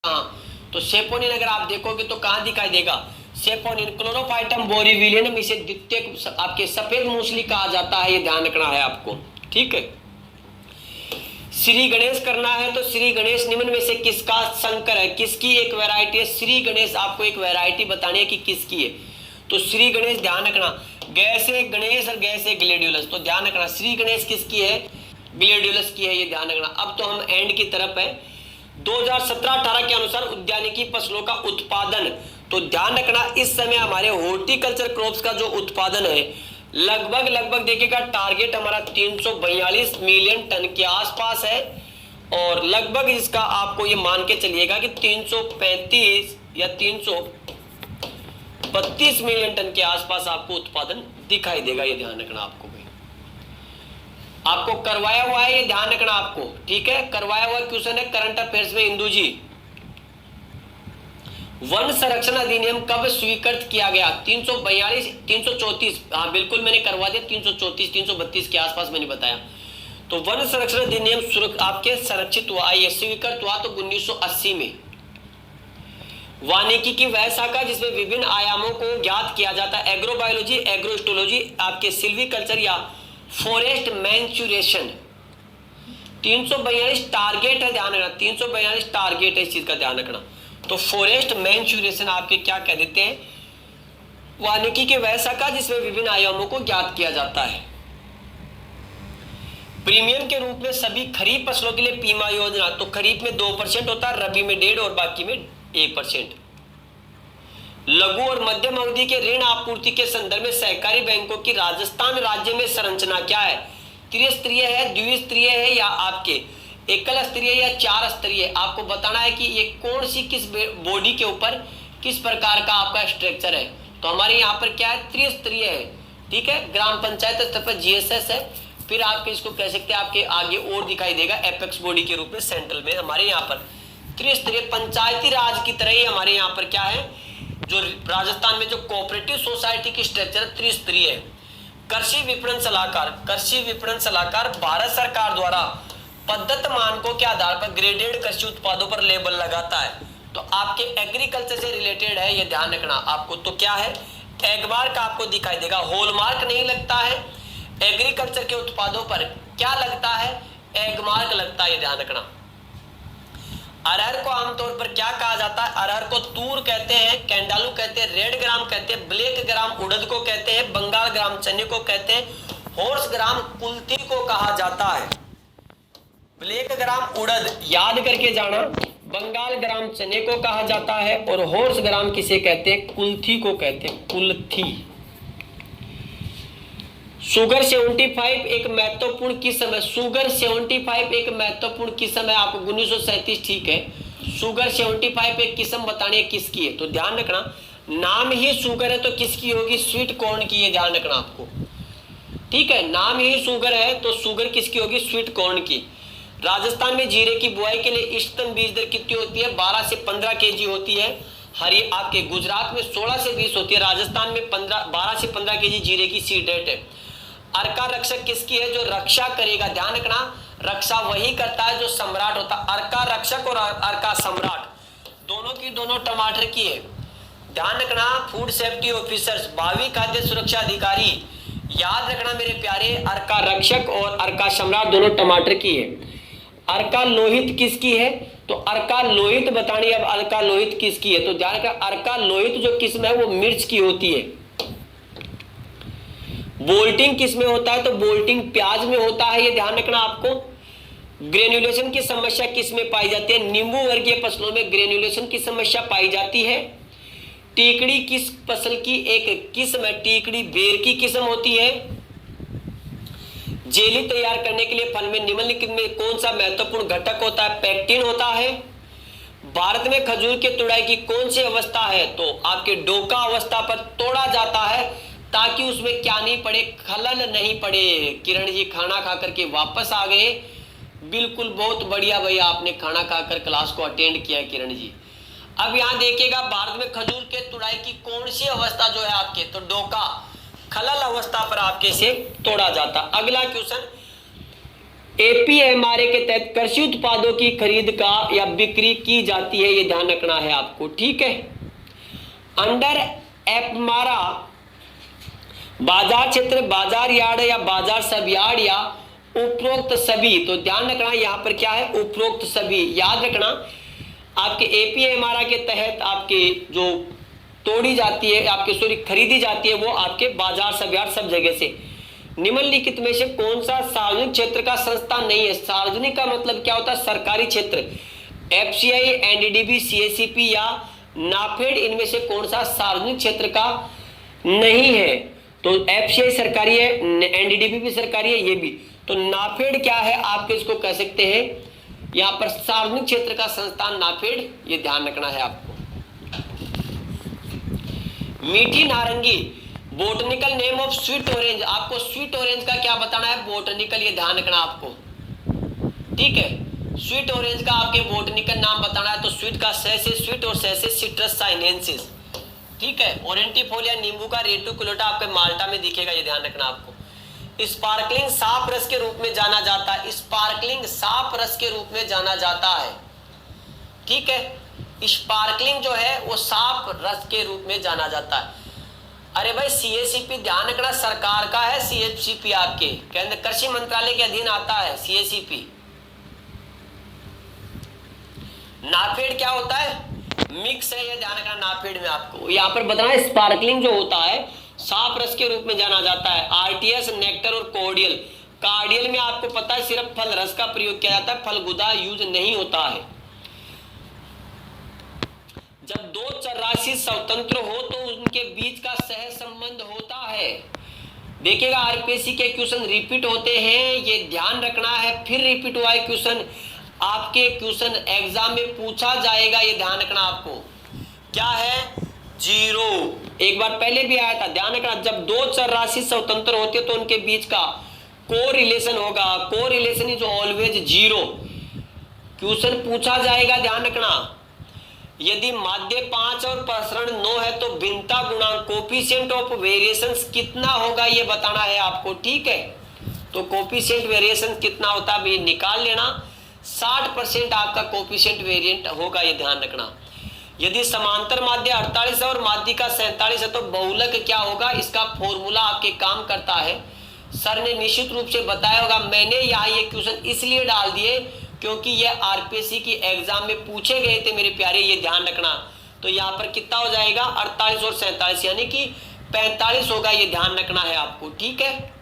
हाँ, तो सेपोनिन अगर आप देखोगे तो कहाँ दिखाई देगा, सेपोनिन क्लोरोफाइटम बोरीविलियनम, इसे द्वितीयक आपके सफेद मूसली कहा जाता है, ये ध्यान रखना है आपको। ठीक है, श्री गणेश करना है तो श्री गणेश निम्न में से किसका संकर है, किसकी एक वैरायटी है। श्री गणेश आपको एक वैरायटी बतानी है कि किसकी है, तो श्री गणेश ध्यान रखना, गैसे गणेश और गैसे ग्लेडियोलस, तो ध्यान रखना श्री गणेश किसकी है, ग्लेडियोलस की है, ये ध्यान रखना। अब तो हम एंड की तरफ है। 2017-18 के अनुसार उद्यानिकी फसलों का उत्पादन, तो ध्यान रखना इस समय हमारे हॉर्टिकल्चर क्रॉप्स का जो उत्पादन है लगभग देखिएगा टारगेट हमारा 342 मिलियन टन के आसपास है, और लगभग इसका आपको ये मान के चलिएगा कि 335 या 332 मिलियन टन के आसपास आपको उत्पादन दिखाई देगा, ये ध्यान रखना आपको भाई। आपको करवाया हुआ है, ये ध्यान रखना आपको। ठीक है, करवाया हुआ क्वेश्चन है करंट अफेयर्स में। इंदु जी, वन संरक्षण अधिनियम कब स्वीकृत किया गया? 342 334, हाँ बिल्कुल मैंने करवा दिया, 334 332 के आसपास मैंने बताया। तो वन संरक्षण अधिनियम आपके संरक्षित हुआ, ये स्वीकृत हुआ तो 1980 में। वानिकी की वह शाखा जिसमें विभिन्न आयामों को ज्ञात किया जाता है, एग्रोबायोलॉजी, एग्रोस्टोलॉजी, आपके सिल्वीकल्चर या फॉरेस्ट मैंचुरेशन। 342 टारगेट है, ध्यान रखना 342 टारगेट है, इस चीज का ध्यान रखना। तो फॉरेस्ट मैंचुरेशन आपके क्या कह देते हैं, वानिकी के वह शाखा जिसमें विभिन्न आयामों को ज्ञात किया जाता है। प्रीमियम के रूप में सभी खरीफ फसलों के लिए बीमा योजना, तो खरीफ में 2% होता है, रबी में 1.5% और बाकी में 1%। लघु और मध्यम अवधि के ऋण आपूर्ति के संदर्भ में सहकारी बैंकों की राजस्थान राज्य में संरचना क्या है? त्रिस्तरीय है, द्विस्तरीय है, या आपके एकल स्तरीय या 4 स्तरीय? आपको बताना है कि ये कौन सी किस बॉडी के ऊपर किस प्रकार का आपका स्ट्रक्चर है। तो हमारे यहाँ पर क्या है, त्रिस्तरीय है। ठीक है, ग्राम पंचायत स्तर पर GSS है, फिर आपके इसको कह सकते हैं आपके आगे और दिखाई देगा एपेक्स बॉडी के रूप में सेंट्रल में। हमारे यहाँ पर त्रिस्तरीय पंचायती राज की तरह ही हमारे यहाँ पर क्या है, जो राजस्थान में जो कोऑपरेटिव सोसाइटी की स्ट्रक्चर त्रिस्तरीय है। कृषि विपणन सलाहकार, कृषि विपणन सलाहकार भारत सरकार द्वारा पद्धत मानकों के आधार पर ग्रेडेड कृषि उत्पादों पर लेबल लगाता है, तो आपके एग्रीकल्चर से रिलेटेड है, ये ध्यान रखना आपको। तो क्या है, एगमार्क आपको दिखाई देगा, हॉलमार्क नहीं लगता है। एग्रीकल्चर के उत्पादों पर क्या लगता है, एगमार्क लगता है, ये ध्यान रखना। अरहर को आमतौर पर क्या कहा जाता है, अरहर को तूर कहते हैं, कैंडालू कहते हैं, रेड ग्राम कहते हैं, ब्लैक ग्राम उड़द को कहते हैं, बंगाल ग्राम चने को कहते हैं, हॉर्स ग्राम कुल्थी को कहा जाता है। ब्लैक ग्राम उड़द याद करके जाना, बंगाल ग्राम चने को कहा जाता है, और हॉर्स ग्राम किसे कहते हैं, कुल्थी को कहते हैं, कुल्थी। शुगर 75 एक महत्वपूर्ण किस्म है, शुगर 75 एक महत्वपूर्ण किस्म है, आपको 1937 ठीक है। शुगर 75 एक किस्म बतानी है किसकी है, तो ध्यान रखना नाम ही शुगर है तो किसकी होगी, स्वीट कॉर्न की है, ध्यान रखना आपको। ठीक है, नाम ही शुगर है तो शुगर किसकी होगी, स्वीट कॉर्न की। राजस्थान में जीरे की बुआई के लिए इष्टतम बीज दर कितनी होती है, 12 से 15 kg होती है। आपके गुजरात में 16 से 20 होती है, राजस्थान में 12 से 15 kg जीरे की सीड रेट है। अर्का रक्षक किसकी है, जो रक्षा करेगा, ध्यान रखना रक्षा वही करता है जो सम्राट होता है। अर्का रक्षक और अर्का सम्राट दोनों की दोनों टमाटर की है, ध्यान रखना। फूड सेफ्टी ऑफिसर्स, भावी खाद्य सुरक्षा अधिकारी, याद रखना मेरे प्यारे, अर्का रक्षक और अर्का सम्राट दोनों टमाटर की है। अर्का लोहित किसकी है, तो अर्का लोहित बतानी है। अब अर्का लोहित किसकी है, तो ध्यान रखना अर्का लोहित जो किस्म है वो मिर्च की होती है। बोल्टिंग किस में होता है, तो बोल्टिंग प्याज में होता है, ये ध्यान रखना आपको। ग्रेन्युलेशन की समस्या किस में पाई जाती है, नींबू वर्गीय फसलों में ग्रेन्युलेशन की समस्या पाई जाती है। टीकड़ी किस फसल की एक किस्म है, टीकड़ी बेर की किस्म होती है। जेली तैयार करने के लिए फल में निम्नलिखित में कौन सा महत्वपूर्ण घटक होता है, पेक्टिन होता है। भारत में खजूर के तुड़ाई की कौन सी अवस्था है, तो आपके डोका अवस्था पर तोड़ा जाता है, ताकि उसमें क्या नहीं पड़े, खलल नहीं पड़े। किरण जी खाना खा करके वापस आ गए, बिल्कुल बहुत बढ़िया भैया, आपने खाना खाकर क्लास को अटेंड किया किरण जी। अब यहाँ देखिएगा भारत में खजूर के तुड़ाई की कौन सी अवस्था जो है आपके, तो डोका, खलल अवस्था पर आपके से तोड़ा जाता। अगला क्वेश्चन, एपीएमआरए के तहत कृषि उत्पादों की खरीद का या बिक्री की जाती है, ये ध्यान रखना है आपको, ठीक है। अंडर एपमारा बाजार क्षेत्र, बाजार यार्ड या बाजार सब यार्ड या उपरोक्त सभी, तो ध्यान रखना यहां पर क्या है, उपरोक्त सभी। याद रखना आपके एपीएमआरए के तहत आपके जो तोड़ी जाती है, आपके सॉरी खरीदी जाती है, वो आपके बाजार सब यार्ड सब जगह से। निम्नलिखित में से कौन सा सार्वजनिक क्षेत्र का संस्थान नहीं है? सार्वजनिक का मतलब क्या होता है? सरकारी क्षेत्र। एफसीआई, एनडीडीबी, सीएससीपी या नाफेड, इनमें से कौन सा सार्वजनिक क्षेत्र का नहीं है? तो एफसीआई सरकारी है, एनडीडीबी भी सरकारी है, ये भी। तो नाफेड क्या है, आप इसको कह सकते हैं यहां पर सार्वजनिक क्षेत्र का संस्थान नाफेड, ये ध्यान रखना है आपको। मीठी नारंगी, botanical name of sweet orange, आपको स्वीट ऑरेंज का क्या बताना है? बोटनिकल, ये ध्यान रखना आपको, ठीक है। स्वीट ऑरेंज का आपके बोटनिकल नाम बताना है, तो स्वीट का सह से स्वीट और सह से सिट्रस साइनेंसिस, ठीक है। ओरेंटिफोलिया नींबू का रेटिकुलेटा आपके माल्टा में दिखेगा, ये ध्यान रखना आपको। स्पार्कलिंग साफ रस के रूप में जाना जाता है, स्पार्कलिंग साफ रस के रूप में जाना जाता है, ठीक है। स्पार्कलिंग जो है वो साफ रस के रूप में जाना जाता है। अरे भाई सीएसीपी ध्यान रखना सरकार का है, सीएसीपी आपके केंद्र कृषि मंत्रालय के अधीन आता है सीएसीपी। नाफेड क्या होता है? मिक्स है, ये ध्यान रखना नाफेड में आपको। यहाँ पर बताना है स्पार्कलिंग जो होता है साफ रस के रूप में जाना जाता है। आरटीएस, नेक्टर और कॉर्डियल, कार्डियल में आपको पता है सिर्फ फल रस का प्रयोग किया जाता है, फलगुदा यूज नहीं होता है। जब दो चरराशि स्वतंत्र हो तो उनके बीच का सह संबंध होता है। देखिएगा आरपीएससी के क्वेश्चन रिपीट होते हैं, ये ध्यान रखना है। फिर रिपीट हुआ है क्वेश्चन, आपके क्वेश्चन एग्जाम में पूछा जाएगा, ये ध्यान रखना आपको। क्या है? जीरो। एक बार पहले भी आया था, ध्यान रखना। जब दो चरराशि स्वतंत्र होते हैं तो उनके बीच का कोरिलेशन होगा, correlation is always zero. Question पूछा जाएगा, ध्यान रखना। यदि माध्य 5 और प्रसरण 9 है तो भिन्नता गुणांक कोफिशिएंट ऑफ वेरिएशंस कितना होगा, ये बताना है आपको, ठीक है। तो कोफिशिएंट वेरिएशन कितना होता है ये निकाल लेना। 60% आपका कोफिशिएंट वेरिएंट होगा, ये ध्यान रखना। यदि समांतर माध्य 48 और माध्य का 47 है तो बहुलक क्या होगा, इसका फॉर्मूला आपके काम करता है। सर ने निश्चित रूप से बताया होगा, मैंने यहाँ ये क्वेश्चन इसलिए डाल दिए क्योंकि ये आरपीएससी की एग्जाम में पूछे गए थे मेरे प्यारे, ये ध्यान रखना। तो यहाँ पर कितना हो जाएगा? 48 और 47 यानी कि 45 होगा, ये ध्यान रखना है आपको, ठीक है।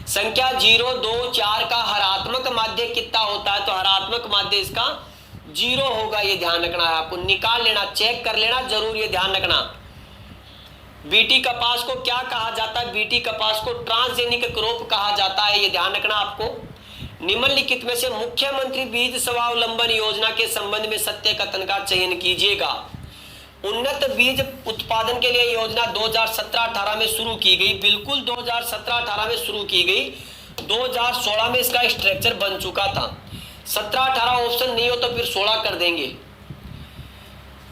संख्या 0, 2, 4 का हरात्मक माध्य कितना होता है? तो हरात्मक माध्य इसका 0 होगा, ये ध्यान रखना है आपको। निकाल लेना, चेक कर लेना जरूर, ये ध्यान रखना। बीटी कपास को क्या कहा जाता है? बीटी कपास को ट्रांसजेनिक क्रॉप कहा जाता है, ये ध्यान रखना आपको। निम्नलिखित में से मुख्यमंत्री बीज स्वावलंबन योजना के संबंध में सत्य कथन का चयन कीजिएगा। उन्नत बीज उत्पादन के लिए योजना 2017-18 में शुरू की गई, बिल्कुल 2017-18 में शुरू की गई। 2016 में इसका स्ट्रक्चर बन चुका था। 17-18 ऑप्शन नहीं हो तो फिर 16 कर देंगे।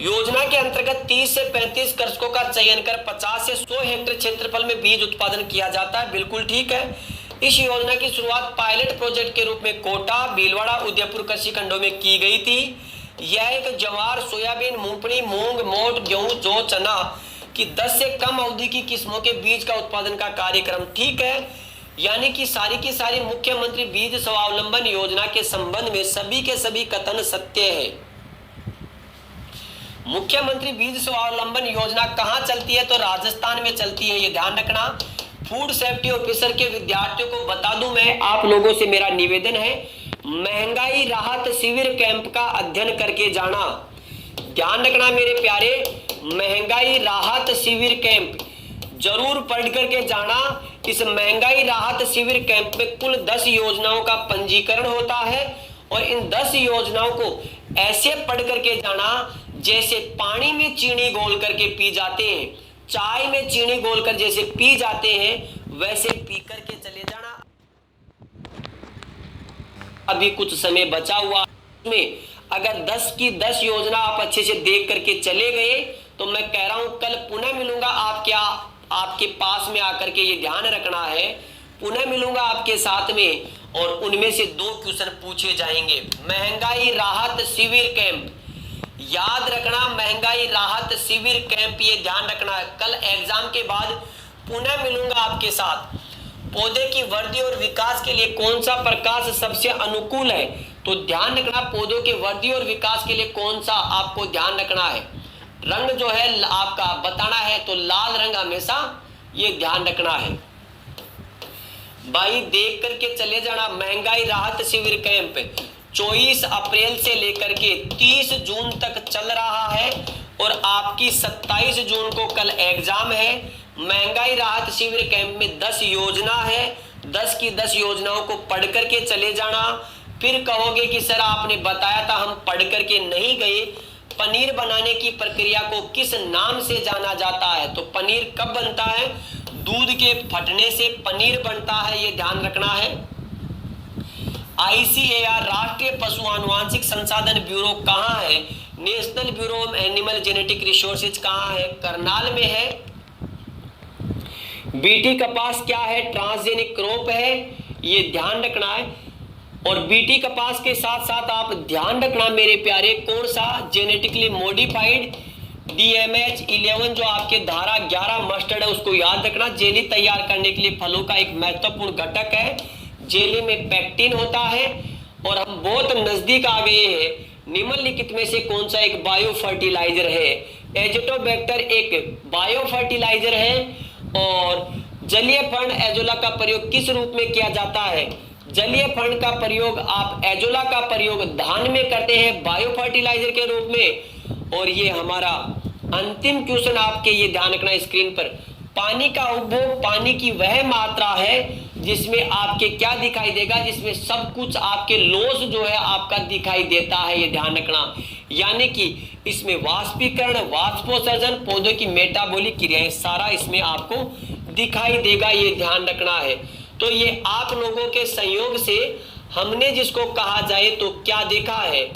योजना के अंतर्गत 30 से 35 कृषकों का चयन कर 50 से 100 हेक्टेयर क्षेत्रफल में बीज उत्पादन किया जाता है, बिल्कुल ठीक है। इस योजना की शुरुआत पायलट प्रोजेक्ट के रूप में कोटा, भीलवाड़ा, उदयपुर कृषि खंडों में की गई थी। यह एक ज्वार, सोयाबीन, मूंगफली, मूंग, मोठ, गेहूं, जौ, चना की 10 से कम अवधि की किस्मों के बीज का उत्पादन का कार्यक्रम, ठीक है। यानी कि सारी की सारी मुख्यमंत्री बीज स्वावलंबन योजना के संबंध में सभी के सभी कथन सत्य है। मुख्यमंत्री बीज स्वावलंबन योजना कहां चलती है? तो राजस्थान में चलती है, ये ध्यान रखना। फूड सेफ्टी ऑफिसर के विद्यार्थियों को बता दूं मैं, आप लोगों से मेरा निवेदन है, महंगाई राहत शिविर कैंप का अध्ययन करके जाना। ध्यान रखना मेरे प्यारे, महंगाई राहत शिविर कैंप जरूर पढ़ करके जाना। इस महंगाई राहत शिविर कैंप में कुल 10 योजनाओं का पंजीकरण होता है और इन 10 योजनाओं को ऐसे पढ़ करके जाना जैसे पानी में चीनी घोल करके पी जाते हैं, चाय में चीनी घोलकर जैसे पी जाते हैं वैसे पी करके चले जाना। अभी कुछ समय बचा हुआ में अगर 10 की 10 योजना आप अच्छे से देख करके चले गए तो मैं कह रहा हूं कल पुनः मिलूंगा आपके पास में आकर के। ये ध्यान रखना है पुनः मिलूंगा आपके साथ में और उनमें से 2 क्वेश्चन पूछे जाएंगे। महंगाई राहत शिविर कैंप, याद रखना, महंगाई राहत शिविर कैंप, ये ध्यान रखना। कल एग्जाम के बाद पुनः मिलूंगा आपके साथ। पौधे की वृद्धि और विकास के लिए कौन सा प्रकाश सबसे अनुकूल है, तो ध्यान रखना पौधों के वृद्धि और विकास के लिए कौन सा आपको ध्यान रखना है, रंग जो है आपका बताना है, तो लाल रंग हमेशा ये ध्यान रखना है भाई। देख करके चले जाना। महंगाई राहत शिविर कैंप 24 अप्रैल से लेकर के 30 जून तक चल रहा है और आपकी 27 जून को कल एग्जाम है। महंगाई राहत शिविर कैंप में 10 योजना है, 10 की 10 योजनाओं को पढ़ करके चले जाना। फिर कहोगे कि सर आपने बताया था हम पढ़ करके नहीं गए। पनीर बनाने की प्रक्रिया को किस नाम से जाना जाता है, तो पनीर कब बनता है, दूध के फटने से पनीर बनता है, ये ध्यान रखना है। ICAR राष्ट्रीय पशु आनुवांशिक संसाधन ब्यूरो कहाँ है, national bureau of animal genetic resources कहाँ है, करनाल में है। बीटी कपास क्या है, ट्रांसजेनिक क्रॉप है, ये ध्यान रखना है। और बीटी कपास के साथ साथ आप ध्यान रखना मेरे प्यारे, कौन सा जेनेटिकली मॉडिफाइड DMH 11 जो आपके धारा 11 मस्टर्ड है उसको याद रखना। जेली तैयार करने के लिए फलों का एक महत्वपूर्ण घटक है। जेली में पैक्टिन होता है और हम बहुत नजदीक आ गए हैं। निम्नलिखित में से कौन सा एक बायो फर्टिलाइजर है, एजोटोबैक्टर एक बायो फर्टिलाइजर है। और जलीय फंड एजोला का प्रयोग किस रूप में किया जाता है, जलीय फंड का प्रयोग आप एजोला का प्रयोग धान में करते हैं बायो फर्टिलाइजर के रूप में। और ये हमारा अंतिम क्वेश्चन आपके ये ध्यान रखना स्क्रीन पर, पानी का उपभोग पानी की वह मात्रा है जिसमें आपके क्या दिखाई देगा, जिसमें सब कुछ आपके लॉस जो है आपका दिखाई देता है, ये ध्यान रखना। यानी कि इसमें वाष्पीकरण, वाष्पोत्सर्जन, पौधों की मेटाबॉलिक क्रियाएं सारा इसमें आपको दिखाई देगा, ये ध्यान रखना है। तो ये आप लोगों के संयोग से हमने जिसको कहा जाए तो क्या देखा है,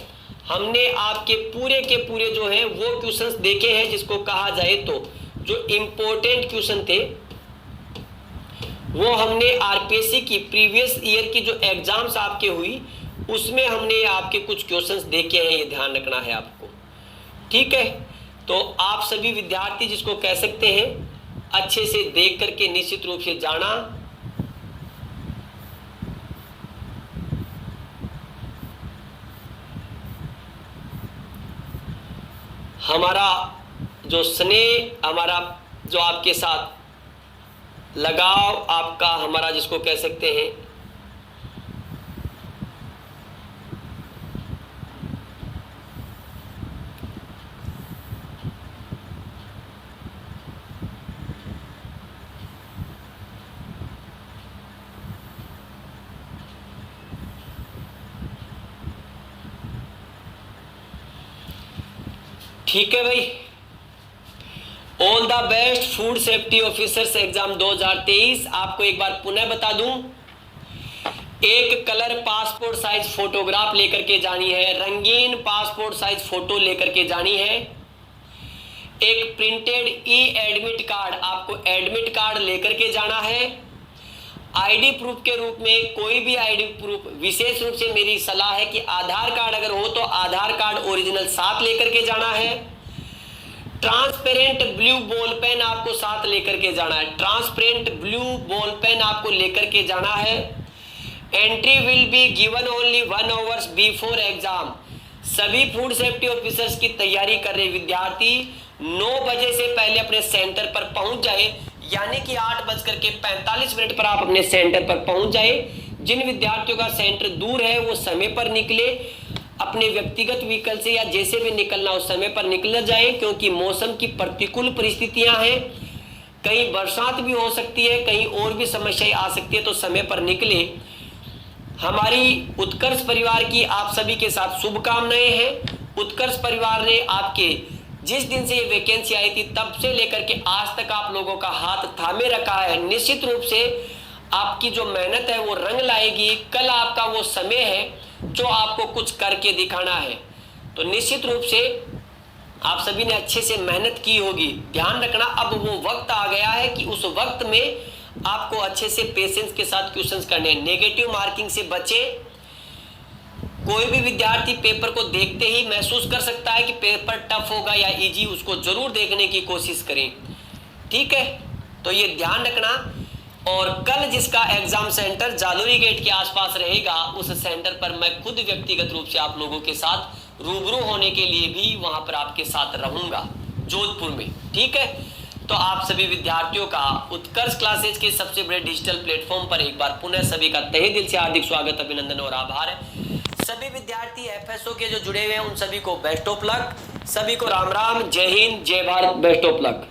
हमने आपके पूरे के पूरे जो है वो क्वेश्चंस देखे हैं जिसको कहा जाए तो जो इंपॉर्टेंट क्वेश्चन थे वो हमने आरपीएससी की प्रीवियस ईयर की जो एग्जाम्स आपके हुई उसमें हमने आपके कुछ क्वेश्चंस देखे हैं, ये ध्यान रखना है आपको। ठीक है, तो आप सभी विद्यार्थी जिसको कह सकते हैं अच्छे से देख करके निश्चित रूप से जाना। हमारा जो स्नेह, हमारा जो आपके साथ लगाव आपका, हमारा जिसको कह सकते हैं ठीक है भाई। All the best food safety officers exam 2023। आपको एक बार पुनः बता दूं, एक कलर पासपोर्ट साइज फोटोग्राफ लेकर के जानी है, रंगीन पासपोर्ट साइज फोटो लेकर के जानी है। एक प्रिंटेड ई एडमिट कार्ड, आपको एडमिट कार्ड लेकर के जाना है। आईडी प्रूफ के रूप में कोई भी आईडी प्रूफ, विशेष रूप से मेरी सलाह है कि आधार कार्ड अगर हो तो आधार कार्ड ओरिजिनल साथ लेकर के जाना है। ट्रांसपेरेंट ब्लू बॉल पेन आपको साथ लेकर के जाना है, ट्रांसपेरेंट ब्लू बॉल पेन आपको लेकर के जाना है। Entry will be given only 1 hours before exam. सभी फूड सेफ्टी ऑफिसर्स की तैयारी कर रहे विद्यार्थी 9 बजे से पहले अपने सेंटर पर पहुंच जाए, यानी कि 8:45 पर आप अपने सेंटर पर पहुंच जाए। जिन विद्यार्थियों का सेंटर दूर है वो समय पर निकले, अपने व्यक्तिगत व्हीकल से या जैसे भी निकलना उस समय पर निकल जाए, क्योंकि मौसम की प्रतिकूल परिस्थितियां हैं, कहीं बरसात भी हो सकती है, कहीं और भी समस्याएं आ सकती है, तो समय पर निकले। हमारी उत्कर्ष परिवार की आप सभी के साथ शुभकामनाएं हैं। उत्कर्ष परिवार ने आपके जिस दिन से ये वैकेंसी आई थी तब से लेकर के आज तक आप लोगों का हाथ थामे रखा है। निश्चित रूप से आपकी जो मेहनत है वो रंग लाएगी। कल आपका वो समय है जो आपको कुछ करके दिखाना है, तो निश्चित रूप से आप सभी ने अच्छे से मेहनत की होगी। ध्यान रखना अब वो वक्त आ गया है कि उस वक्त में आपको अच्छे से पेशेंस के साथ क्वेश्चंस करने हैं। नेगेटिव मार्किंग से बचे। कोई भी विद्यार्थी पेपर को देखते ही महसूस कर सकता है कि पेपर टफ होगा या इजी, उसको जरूर देखने की कोशिश करें, ठीक है। तो ये ध्यान रखना। और कल जिसका एग्जाम सेंटर जालोरी गेट के आसपास रहेगा, उस सेंटर पर मैं खुद व्यक्तिगत रूप से आप लोगों के साथ रूबरू होने के लिए भी वहां पर आपके साथ रहूंगा, जोधपुर में, ठीक है। तो आप सभी विद्यार्थियों का उत्कर्ष क्लासेज के सबसे बड़े डिजिटल प्लेटफॉर्म पर एक बार पुनः सभी का तहे दिल से हार्दिक स्वागत, अभिनंदन और आभार है। सभी विद्यार्थी एफएसओ के जो जुड़े हुए हैं उन सभी को बेस्ट ऑफ लक। सभी को राम राम, जय हिंद, जय भारत, बेस्ट ऑफ लक।